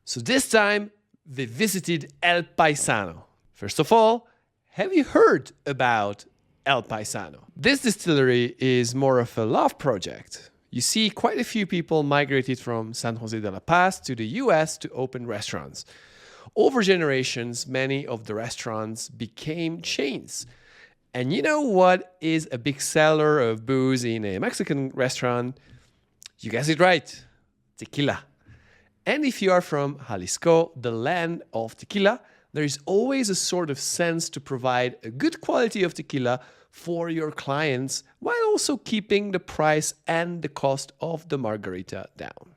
So this time, they visited El Paisano. First of all, have you heard about El Paisano? This distillery is more of a love project. You see, quite a few people migrated from San Jose de la Paz to the US to open restaurants. Over generations, many of the restaurants became chains. And you know what is a big seller of booze in a Mexican restaurant? You guessed it right, tequila. And if you are from Jalisco, the land of tequila, there is always a sort of sense to provide a good quality of tequila for your clients while also keeping the price and the cost of the margarita down.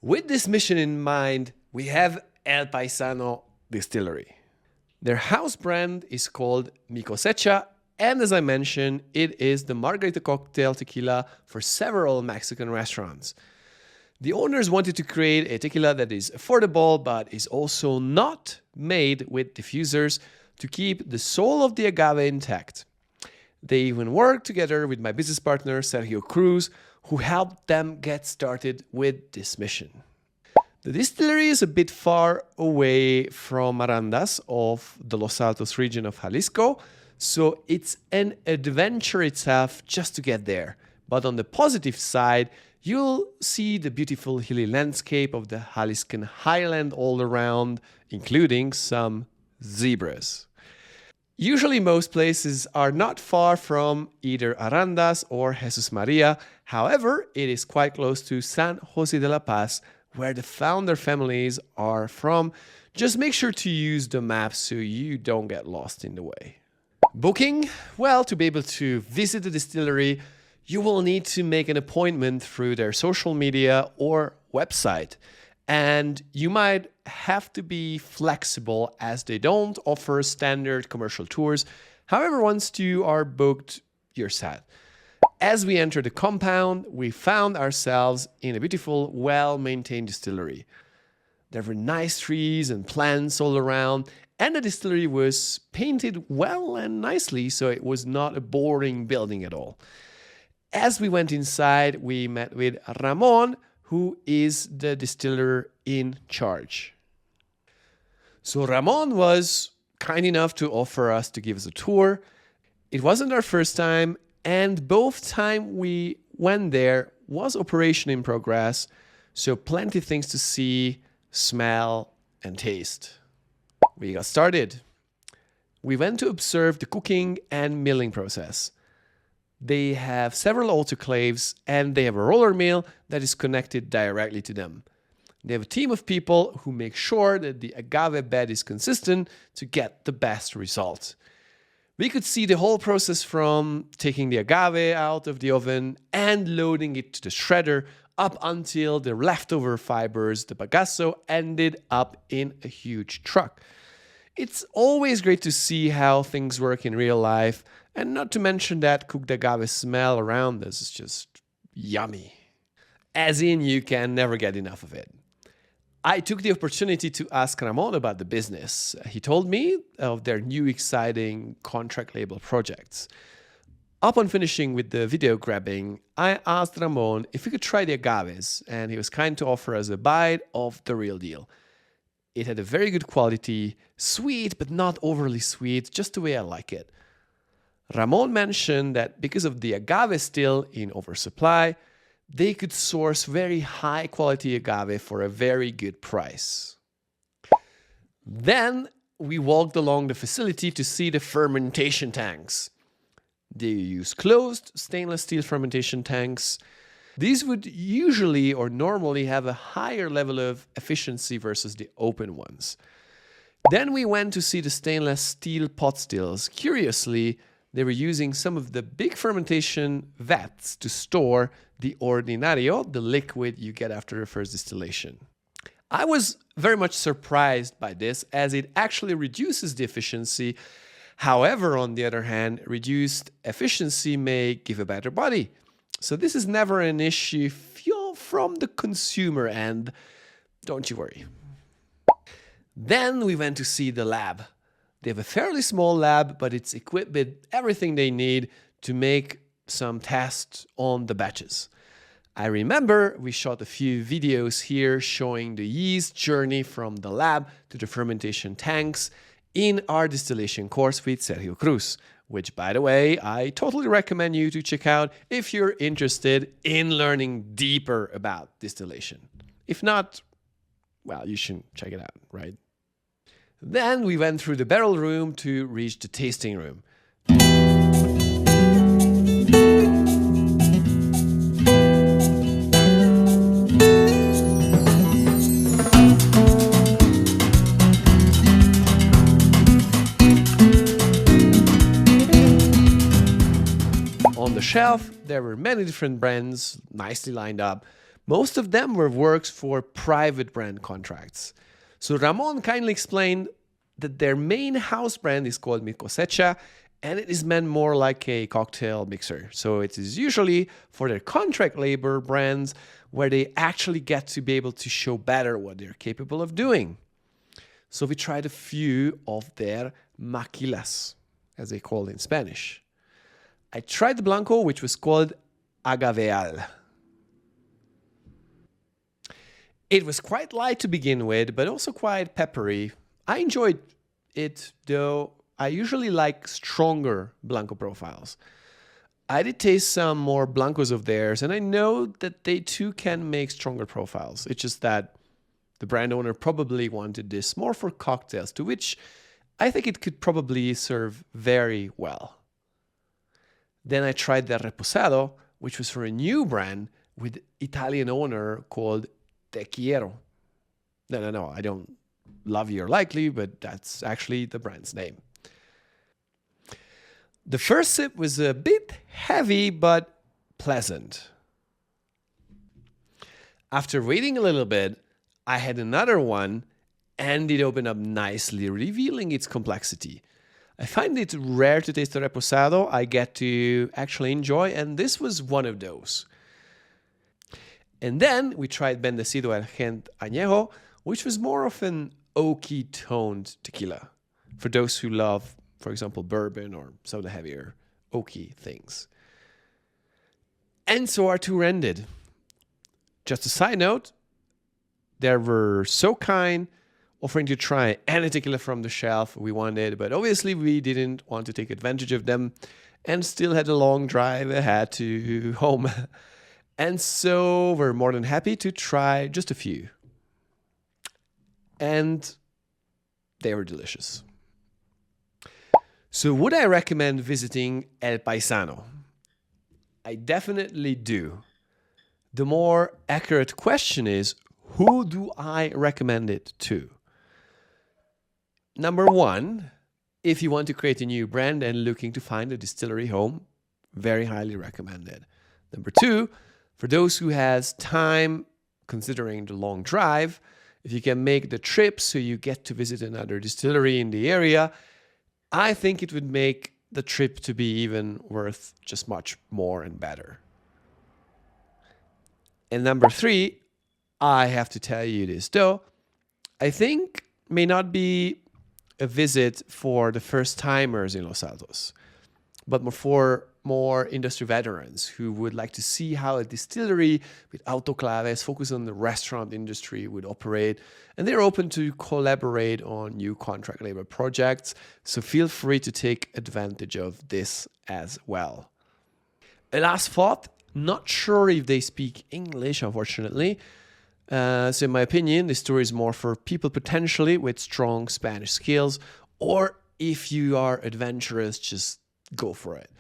With this mission in mind, we have El Paisano Distillery. Their house brand is called Mi Cosecha, and as I mentioned, it is the margarita cocktail tequila for several Mexican restaurants. The owners wanted to create a tequila that is affordable but is also not made with diffusers to keep the soul of the agave intact. They even worked together with my business partner Sergio Cruz, who helped them get started with this mission. The distillery is a bit far away from Arandas of the Los Altos region of Jalisco, so it's an adventure itself just to get there. But on the positive side, you'll see the beautiful hilly landscape of the Jaliscan highland all around, including some zebras. Usually most places are not far from either Arandas or Jesus Maria. However, it is quite close to San Jose de la Paz, where the founder families are from. Just make sure to use the map so you don't get lost in the way. Booking? Well, to be able to visit the distillery, you will need to make an appointment through their social media or website. And you might have to be flexible as they don't offer standard commercial tours. However, once you are booked, you're set. As we entered the compound, we found ourselves in a beautiful, well-maintained distillery. There were nice trees and plants all around, and the distillery was painted well and nicely, so it was not a boring building at all. As we went inside, we met with Ramon, who is the distiller in charge. So Ramon was kind enough to offer us to give us a tour. It wasn't our first time, and both time we went there was operation in progress, so plenty of things to see, smell, and taste. We got started. We went to observe the cooking and milling process. They have several autoclaves and they have a roller mill that is connected directly to them. They have a team of people who make sure that the agave bed is consistent to get the best result. We could see the whole process from taking the agave out of the oven and loading it to the shredder up until the leftover fibers, the bagasso, ended up in a huge truck. It's always great to see how things work in real life, and not to mention that cooked agave smell around us is just yummy. As in, you can never get enough of it. I took the opportunity to ask Ramon about the business. He told me of their new exciting contract label projects. Upon finishing with the video grabbing, I asked Ramon if we could try the agaves, and he was kind to offer us a bite of the real deal. It had a very good quality, sweet but not overly sweet, just the way I like it. Ramon mentioned that because of the agave still in oversupply, they could source very high quality agave for a very good price. Then we walked along the facility to see the fermentation tanks. They use closed stainless steel fermentation tanks. These would usually or normally have a higher level of efficiency versus the open ones. Then we went to see the stainless steel pot stills. Curiously, they were using some of the big fermentation vats to store the ordinario, the liquid you get after the first distillation. I was very much surprised by this as it actually reduces the efficiency. However, on the other hand, reduced efficiency may give a better body. So this is never an issue from the consumer end. Don't you worry. Then we went to see the lab. They have a fairly small lab, but it's equipped with everything they need to make some tests on the batches. I remember we shot a few videos here showing the yeast journey from the lab to the fermentation tanks in our distillation course with Sergio Cruz, which, by the way, I totally recommend you to check out if you're interested in learning deeper about distillation. If not, well, you should check it out, right? Then we went through the barrel room to reach the tasting room. On the shelf, there were many different brands, nicely lined up. Most of them were works for private brand contracts. So Ramon kindly explained that their main house brand is called Mi Cosecha, and it is meant more like a cocktail mixer. So it is usually for their contract labor brands where they actually get to be able to show better what they're capable of doing. So we tried a few of their maquilas, as they call it in Spanish. I tried the Blanco, which was called Agaveal. It was quite light to begin with, but also quite peppery. I enjoyed it, though I usually like stronger Blanco profiles. I did taste some more Blancos of theirs, and I know that they too can make stronger profiles. It's just that the brand owner probably wanted this more for cocktails, to which I think it could probably serve very well. Then I tried the Reposado, which was for a new brand with Italian owner called Tequila. No, I don't love you or likely, but that's actually the brand's name. The first sip was a bit heavy, but pleasant. After waiting a little bit, I had another one, and it opened up nicely, revealing its complexity. I find it rare to taste the Reposado I get to actually enjoy, and this was one of those. And then we tried Bendecido El Gent Añejo, which was more of an oaky toned tequila. For those who love, for example, bourbon or some of the heavier oaky things. And so our tour ended. Just a side note, they were so kind, offering to try any tequila from the shelf we wanted, but obviously we didn't want to take advantage of them and still had a long drive ahead to home. And so we're more than happy to try just a few. And they were delicious. So would I recommend visiting El Paisano? I definitely do. The more accurate question is, who do I recommend it to? Number one, if you want to create a new brand and looking to find a distillery home, very highly recommended. Number two, for those who has time, considering the long drive, if you can make the trip so you get to visit another distillery in the area, I think it would make the trip to be even worth just much more and better. And number three, I have to tell you this though, I think may not be a visit for the first timers in Los Altos, but for more industry veterans who would like to see how a distillery with autoclaves focused on the restaurant industry would operate, and they're open to collaborate on new contract labor projects, so feel free to take advantage of this as well. A last thought, not sure if they speak English, unfortunately, so in my opinion, this tour is more for people potentially with strong Spanish skills, or if you are adventurous, just go for it.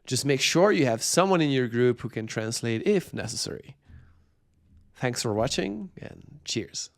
Just make sure you have someone in your group who can translate if necessary. Thanks for watching, and cheers.